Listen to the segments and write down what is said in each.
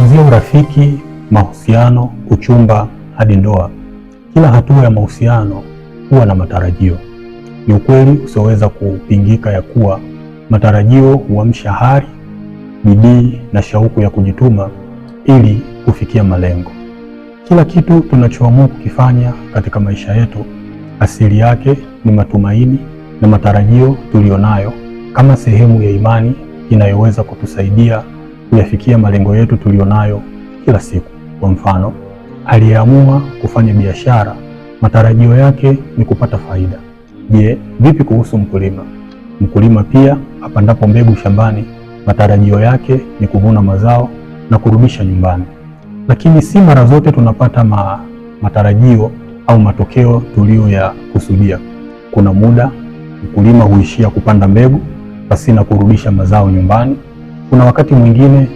Kuanzia urafiki, mahusiano, uchumba hadi ndoa, kila hatua ya mahusiano huwa na matarajio. Ni ukweli usioweza kupingika ya kuwa matarajio huamsha hari, bidii na shauku ya kujituma ili kufikia malengo. Kila kitu tunachoamua kukifanya katika maisha yetu, asili yake ni matumaini na matarajio tulionayo kama sehemu ya imani inayoweza kutusaidia kuyafikia malengo yetu tulionayo kila siku. Kwa mfano, aliyeamua kufanya biashara, matarajio yake ni kupata faida. Je, vipi kuhusu mkulima? Mkulima pia apandapo mbegu shambani, matarajio yake ni kuvuna mazao na kurudisha nyumbani. Lakini si mara zote tunapata matarajio au matokeo tuliyoyakusudia. Kuna muda mkulima huishia kupanda mbegu pasina kurudisha mazao nyumbani. Kuna wakati mwingine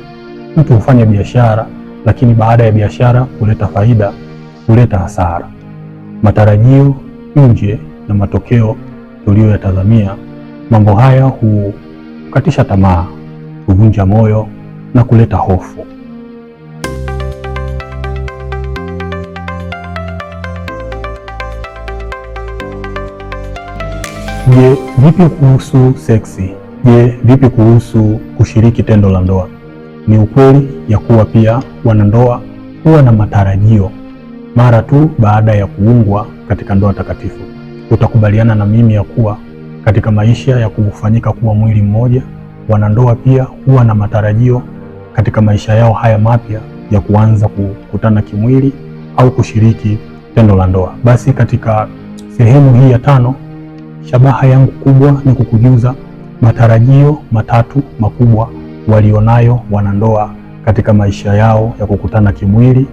mtu hufanya biashara, lakini baada ya biashara kuleta faida, huleta hasara. Matarajio nje na matokeo tuliyoyatazamia, mambo haya hukatisha tamaa, kuvunja moyo na kuleta hofu. Je, vipi kuhusu seksi? Je, vipi kuhusu kushiriki tendo la ndoa? Ni ukweli ya kuwa pia wanandoa huwa na matarajio mara tu baada ya kuungwa katika ndoa takatifu. Utakubaliana na mimi ya kuwa katika maisha ya kufanyika kuwa mwili mmoja, wanandoa pia huwa na matarajio katika maisha yao haya mapya ya kuanza kukutana kimwili au kushiriki tendo la ndoa. Basi katika sehemu hii ya 5, shabaha yangu kubwa ni kukujuza matarajio matatu makubwa walionayo wanandoa katika maisha yao ya kukutana kimwili,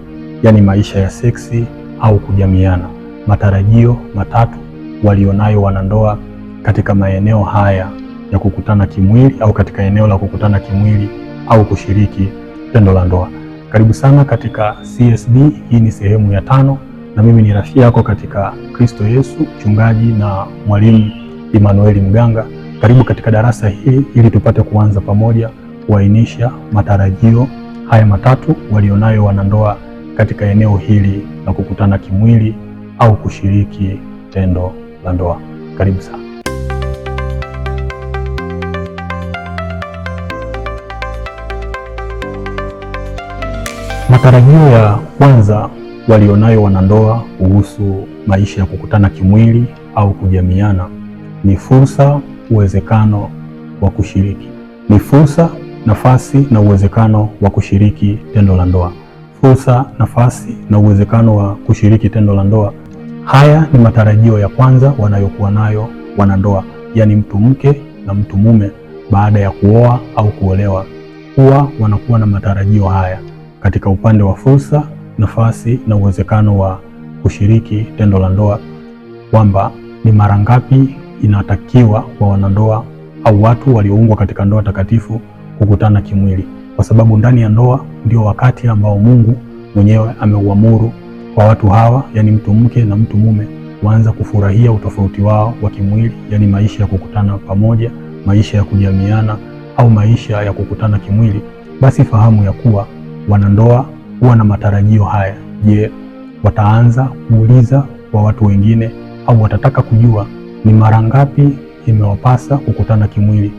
yani maisha ya seksi au kujamiana. Matarajio matatu walionayo wanandoa katika maeneo haya ya kukutana kimwili au katika eneo la kukutana kimwili au kushiriki tendo la ndoa. Karibu sana katika CSD. Hii ni sehemu ya 5 na mimi ni rafiki yako katika Kristo Yesu, mchungaji na mwalimu Emmanuel Mganga. Karibu katika darasa hili ili tupate kuanza pamoja kuainisha matarajio haya matatu walionayo wanandoa katika eneo hili la kukutana kimwili au kushiriki tendo la ndoa. Karibu sana. Matarajio ya kwanza walionayo wanandoa kuhusu maisha ya kukutana kimwili au kujamiana ni fursa, uwezekano wa kushiriki. Ni fursa, nafasi na uwezekano wa kushiriki tendo la ndoa. Fursa, nafasi na uwezekano wa kushiriki tendo la ndoa. Haya ni matarajio ya kwanza wanayokuwa nayo wanandoa, yani mtu mke na mtu mume baada ya kuoa au kuolewa. Huwa wanakuwa na matarajio haya katika upande wa fursa, nafasi na uwezekano wa kushiriki tendo la ndoa, kwamba ni mara ngapi inatakiwa kwa wanandoa au watu walioungwa katika ndoa takatifu kukutana kimwili, kwa sababu ndani ya ndoa ndio wakati ambao Mungu mwenyewe ameuamuru kwa watu hawa, yani mtu mke na mtu mume, waanza kufurahia utofauti wao wa kimwili, yani maisha ya kukutana pamoja, maisha ya kujamiana au maisha ya kukutana kimwili. Basi fahamu ya kuwa wanandoa huwa na matarajio haya. Je, wataanza kuuliza kwa watu wengine au watataka kujua ni mara ngapi imewapasa kukutana kimwili?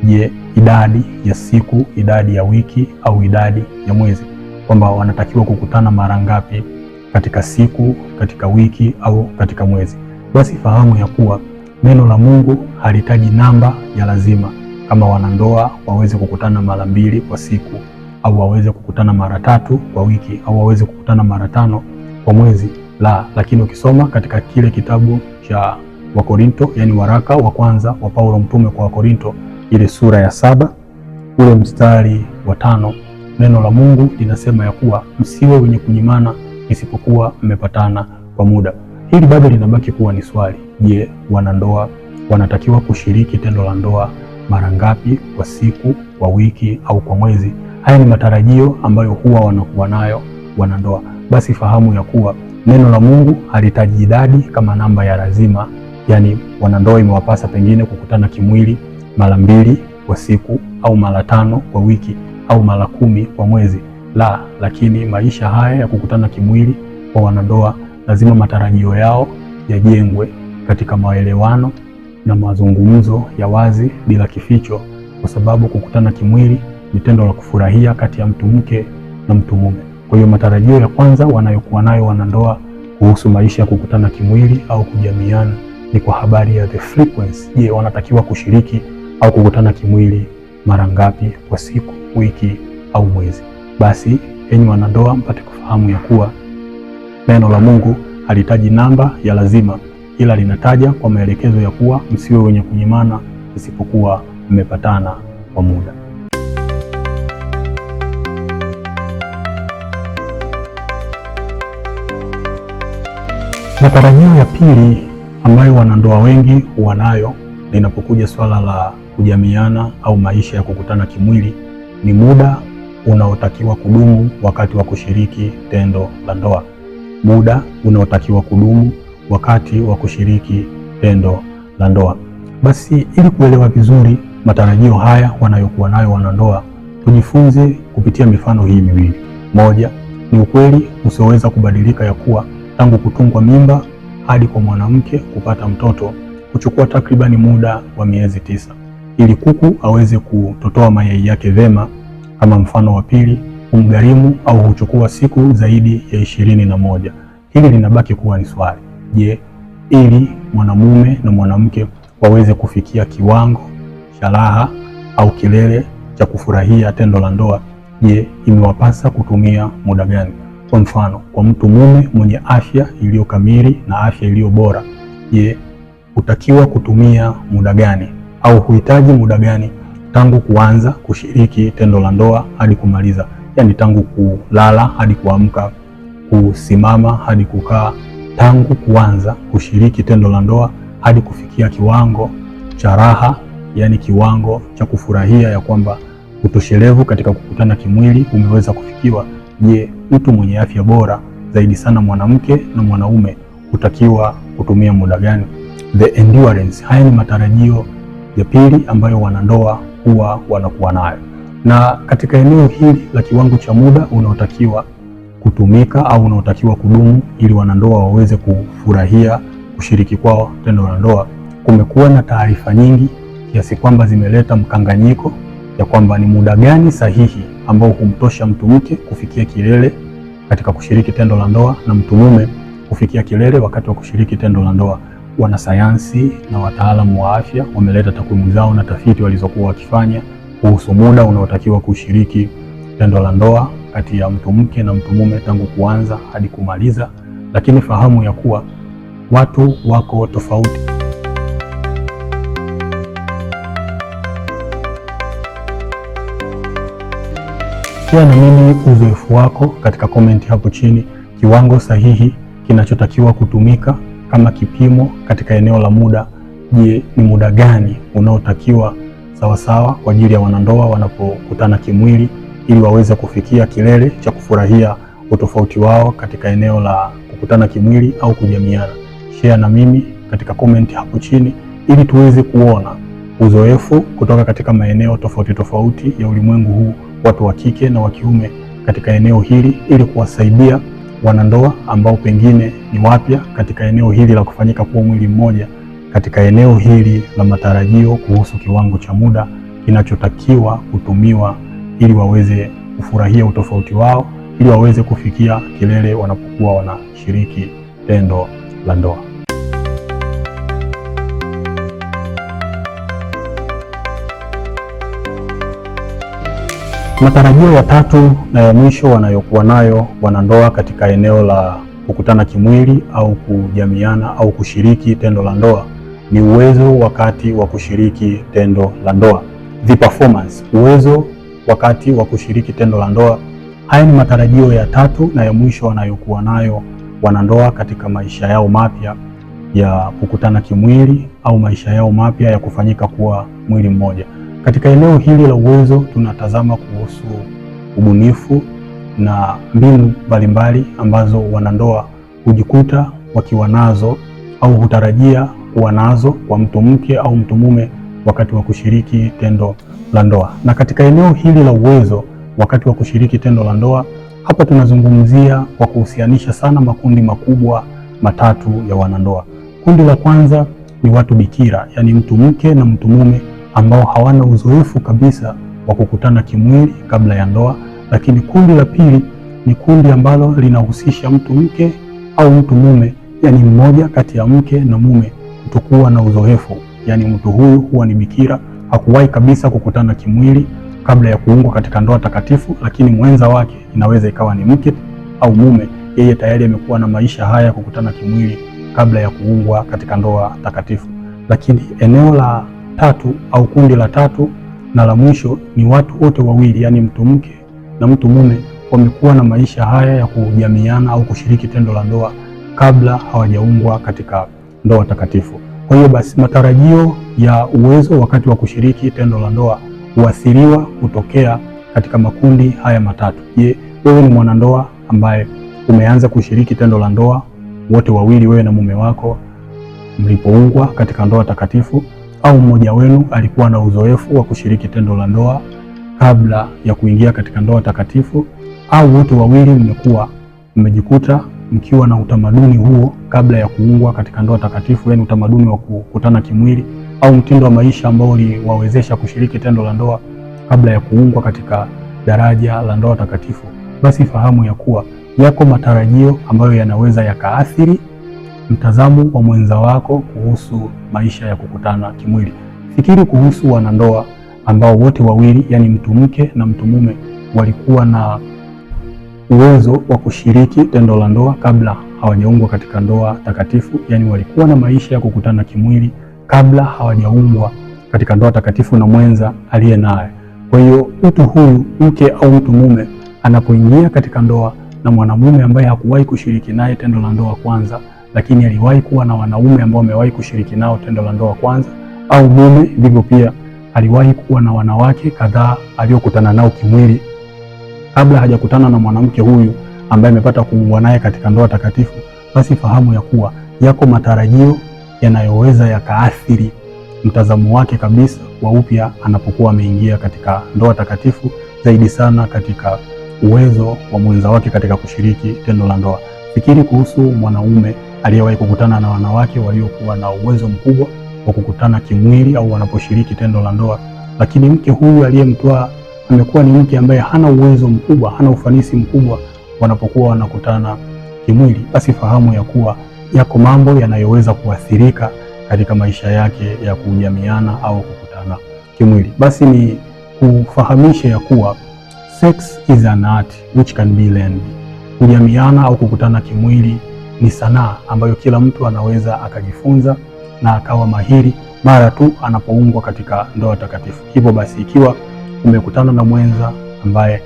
Je, idadi ya siku, idadi ya wiki au idadi ya mwezi, kwamba wanatakiwa kukutana mara ngapi katika siku, katika wiki au katika mwezi? Basi fahamu ya kuwa neno la Mungu halihitaji namba ya lazima kama wanandoa waweze kukutana mara 2 kwa siku au waweze kukutana mara 3 kwa wiki au waweze kukutana mara 5 kwa mwezi. Lakini ukisoma katika kile kitabu cha Wakorinto, yani waraka wa kwanza wa Paulo mtume kwa Wakorinto, ile sura ya 7 ule mstari wa 5, neno la Mungu linasema ya kuwa msiwe wenye kunyimana isipokuwa mmepatana kwa muda. Hili bado linabaki kuwa ni swali. Je, wanandoa wanatakiwa kushiriki tendo la ndoa mara ngapi kwa siku, kwa wiki au kwa mwezi? Haya ni matarajio ambayo huwa wanakuwa nayo wanandoa. Basi fahamu ya kuwa neno la Mungu halihitaji idadi kama namba ya lazima, yani wanandoa imewapasa pengine kukutana kimwili mara 2 kwa siku au mara 5 kwa wiki au mara 10 kwa mwezi. La, lakini maisha haya ya kukutana kimwili kwa wanandoa lazima matarajio yao yajengwe katika maelewano na mazungumzo ya wazi bila kificho, kwa sababu kukutana kimwili ni tendo la kufurahia kati ya mtu mke na mtu mume. Kwa hiyo matarajio ya kwanza wanayokuwa nayo wanandoa kuhusu maisha ya kukutana kimwili au kujamiana ni kwa habari ya the frequency. Je, wanatakiwa kushiriki au kukutana kimwili mara ngapi kwa siku, wiki au mwezi? Basi enyi wanandoa, mpate kufahamu ya kuwa neno la Mungu halitaji namba ya lazima, ila linataja kwa maelekezo ya kuwa msiwe wenye kunyimana isipokuwa mmepatana kwa muda. Matarajio ya pili ambayo wanandoa wengi huwa nayo linapokuja swala la kujamiana au maisha ya kukutana kimwili ni muda unaotakiwa kudumu wakati wa kushiriki tendo la ndoa. Muda unaotakiwa kudumu wakati wa kushiriki tendo la ndoa. Basi ili kuelewa vizuri matarajio haya wanayokuwa nayo wanandoa, tujifunze kupitia mifano hii miwili. Moja, ni ukweli usioweza kubadilika ya kuwa tangu kutungwa mimba hadi kwa mwanamke kupata mtoto huchukua takribani muda wa miezi 9 ili kuku aweze kutotoa mayai yake vema. Kama mfano wa pili, humgharimu au huchukua siku zaidi ya 21. Hili linabaki kuwa ni swali. Je, ili mwanamume na mwanamke waweze kufikia kiwango cha raha au kilele cha kufurahia tendo la ndoa, je, imewapasa kutumia muda gani? Kwa mfano, kwa mtu mume mwenye afya iliyo kamili na afya iliyo bora, je, hutakiwa kutumia muda gani au huhitaji muda gani tangu kuanza kushiriki tendo la ndoa hadi kumaliza? Yaani tangu kulala hadi kuamka, kusimama hadi kukaa, tangu kuanza kushiriki tendo la ndoa hadi kufikia kiwango cha raha, yaani kiwango cha kufurahia ya kwamba utoshelevu katika kukutana kimwili umeweza kufikiwa. Je, mtu mwenye afya bora zaidi sana mwanamke na mwanaume hutakiwa kutumia muda gani? The endurance. Haya ni matarajio ya pili ambayo wanandoa huwa wanakuwa nayo. Na katika eneo hili la kiwango cha muda unaotakiwa kutumika au unaotakiwa kudumu ili wanandoa waweze kufurahia kushiriki kwao tendo la ndoa, kumekuwa na taarifa nyingi kiasi kwamba zimeleta mkanganyiko ya kwamba ni muda gani sahihi ambao humtosha mtu mke kufikia kilele katika kushiriki tendo la ndoa na mtu mume kufikia kilele wakati wa kushiriki tendo la ndoa. Wanasayansi na wataalamu wa afya wameleta takwimu zao na tafiti walizokuwa wakifanya kuhusu muda unaotakiwa kushiriki tendo la ndoa kati ya mtu mke na mtu mume tangu kuanza hadi kumaliza, lakini fahamu ya kuwa watu wako tofauti. Pia na mimi uzoefu wako katika komenti hapo chini, kiwango sahihi kinachotakiwa kutumika kama kipimo katika eneo la muda. Je, ni muda gani unaotakiwa sawasawa kwa ajili ya wanandoa wanapokutana kimwili ili waweze kufikia kilele cha kufurahia utofauti wao katika eneo la kukutana kimwili au kujamiana? Share na mimi katika komenti hapo chini ili tuweze kuona uzoefu kutoka katika maeneo tofauti tofauti ya ulimwengu huu, watu wa kike na wa kiume katika eneo hili, ili kuwasaidia wanandoa ambao pengine ni wapya katika eneo hili la kufanyika kuwa mwili mmoja, katika eneo hili la matarajio kuhusu kiwango cha muda kinachotakiwa kutumiwa ili waweze kufurahia utofauti wao, ili waweze kufikia kilele wanapokuwa wanashiriki tendo la ndoa. Matarajio ya tatu na ya mwisho wanayokuwa nayo wanandoa katika eneo la kukutana kimwili au kujamiana au kushiriki tendo la ndoa ni uwezo wakati wa kushiriki tendo la ndoa. The performance, uwezo wakati wa kushiriki tendo la ndoa. Haya ni matarajio ya tatu na ya mwisho wanayokuwa nayo wanandoa katika maisha yao mapya ya kukutana kimwili au maisha yao mapya ya kufanyika kuwa mwili mmoja. Katika eneo hili la uwezo tunatazama kuhusu ubunifu na mbinu mbalimbali ambazo wanandoa hujikuta wakiwa nazo au hutarajia kuwa nazo kwa mtu mke au mtu mume wakati wa kushiriki tendo la ndoa. Na katika eneo hili la uwezo wakati wa kushiriki tendo la ndoa. Hapa tunazungumzia kwa kuhusianisha sana makundi makubwa matatu ya wanandoa. Kundi la kwanza ni watu bikira, yaani mtu mke na mtu mume ambao hawana uzoefu kabisa wa kukutana kimwili kabla ya ndoa. Lakini kundi la pili ni kundi ambalo linahusisha mtu mke au mtu mume, yaani mmoja kati ya mke na mume kutokuwa na uzoefu, yaani mtu huyu huwa ni bikira, hakuwahi kabisa kukutana kimwili kabla ya kuungwa katika ndoa takatifu, lakini mwenza wake inaweza ikawa ni mke au mume, yeye tayari amekuwa na maisha haya ya kukutana kimwili kabla ya kuungwa katika ndoa takatifu. Lakini eneo la tatu au kundi la tatu na la mwisho ni watu wote wawili, yaani mtu mke na mtu mume wamekuwa na maisha haya ya kujamiana au kushiriki tendo la ndoa kabla hawajaungwa katika ndoa takatifu. Kwa hiyo basi, matarajio ya uwezo wakati wa kushiriki tendo la ndoa huathiriwa kutokea katika makundi haya matatu. Je, wewe ni mwanandoa ambaye umeanza kushiriki tendo la ndoa wote wawili, wewe na mume wako, mlipoungwa katika ndoa takatifu, au mmoja wenu alikuwa na uzoefu wa kushiriki tendo la ndoa kabla ya kuingia katika ndoa takatifu, au wote wawili mmejikuta mkiwa na utamaduni huo kabla ya kuungwa katika ndoa takatifu, yaani utamaduni wa kukutana kimwili au mtindo wa maisha ambao uliwawezesha kushiriki tendo la ndoa kabla ya kuungwa katika daraja la ndoa takatifu. Basi fahamu ya kuwa yako matarajio ambayo yanaweza yakaathiri mtazamo wa mwenza wako kuhusu maisha ya kukutana kimwili. Fikiri kuhusu wanandoa ambao wote wawili, yaani mtu mke na mtu mume, walikuwa na uwezo wa kushiriki tendo la ndoa kabla hawajaungwa katika ndoa takatifu, yaani walikuwa na maisha ya kukutana kimwili kabla hawajaungwa katika ndoa takatifu na mwenza aliye naye. Kwa hiyo mtu huyu mke au mtu mume anapoingia katika ndoa na mwanamume ambaye hakuwahi kushiriki naye tendo la ndoa kwanza, lakini aliwahi kuwa na wanaume ambao wamewahi kushiriki nao tendo la ndoa kwanza, au mume vivyo pia aliwahi kuwa na wanawake kadhaa aliokutana nao kimwili kabla hajakutana na mwanamke huyu ambaye amepata kuungwa naye katika ndoa takatifu, basi fahamu ya kuwa yako matarajio yanayoweza yakaathiri mtazamo wake kabisa wa upya anapokuwa ameingia katika ndoa takatifu, zaidi sana katika uwezo wa mwenza wake katika kushiriki tendo la ndoa. Fikiri kuhusu mwanaume aliyewahi kukutana na wanawake waliokuwa na uwezo mkubwa wa kukutana kimwili au wanaposhiriki tendo la ndoa, lakini mke huyu aliyemtoa amekuwa ni mke ambaye hana uwezo mkubwa, hana ufanisi mkubwa wanapokuwa wanakutana kimwili. Basi fahamu ya kuwa yako mambo yanayoweza kuathirika katika maisha yake ya kujamiana au kukutana kimwili. Basi ni kufahamisha ya kuwa sex is an art which can be learned. Kujamiana au kukutana kimwili ni sanaa ambayo kila mtu anaweza akajifunza na akawa mahiri mara tu anapoungwa katika ndoa takatifu. Hivyo basi, ikiwa umekutana na mwenza ambaye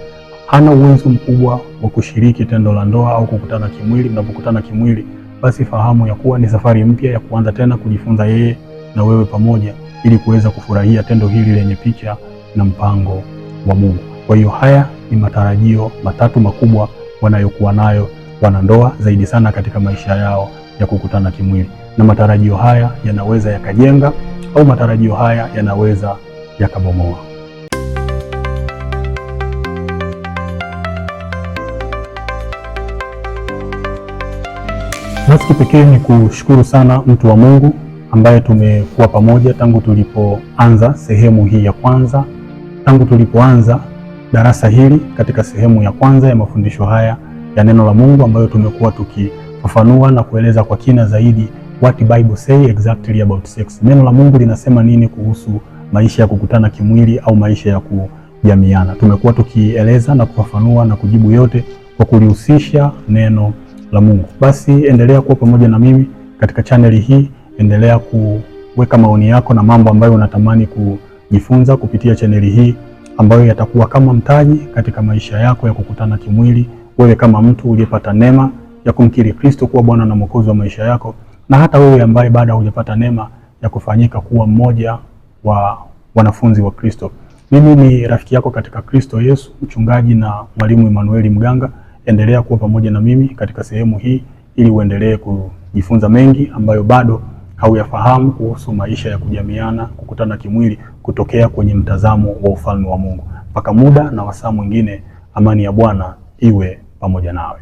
hana uwezo mkubwa wa kushiriki tendo la ndoa au kukutana kimwili, mnapokutana kimwili, basi fahamu ya kuwa ni safari mpya ya kuanza tena kujifunza yeye na wewe pamoja, ili kuweza kufurahia tendo hili lenye picha na mpango wa Mungu. Kwa hiyo haya ni matarajio matatu makubwa wanayokuwa nayo wanandoa, zaidi sana katika maisha yao ya kukutana kimwili, na matarajio haya yanaweza yakajenga au matarajio haya yanaweza yakabomoa. Basi kipekee ni kushukuru sana mtu wa Mungu ambaye tumekuwa pamoja tangu tulipoanza sehemu hii ya kwanza, tangu tulipoanza darasa hili katika sehemu ya kwanza ya mafundisho haya ya neno la Mungu, ambayo tumekuwa tukifafanua na kueleza kwa kina zaidi what the Bible say exactly about sex. Neno la Mungu linasema nini kuhusu maisha ya kukutana kimwili au maisha ya kujamiana. Tumekuwa tukieleza na kufafanua na kujibu yote kwa kulihusisha neno la Mungu. Basi endelea kuwa pamoja na mimi katika chaneli hii, endelea kuweka maoni yako na mambo ambayo unatamani kujifunza kupitia chaneli hii, ambayo yatakuwa kama mtaji katika maisha yako ya kukutana kimwili, wewe kama mtu uliyepata neema ya kumkiri Kristo kuwa Bwana na Mwokozi wa maisha yako, na hata wewe ambaye bado hujapata neema ya kufanyika kuwa mmoja wa wanafunzi wa Kristo. Mimi ni rafiki yako katika Kristo Yesu, mchungaji na mwalimu Emmanuel Mganga. Endelea kuwa pamoja na mimi katika sehemu hii ili uendelee kujifunza mengi ambayo bado hauyafahamu kuhusu maisha ya kujamiana, kukutana kimwili kutokea kwenye mtazamo wa ufalme wa Mungu. Mpaka muda na wasaa mwingine, amani ya Bwana iwe pamoja nawe.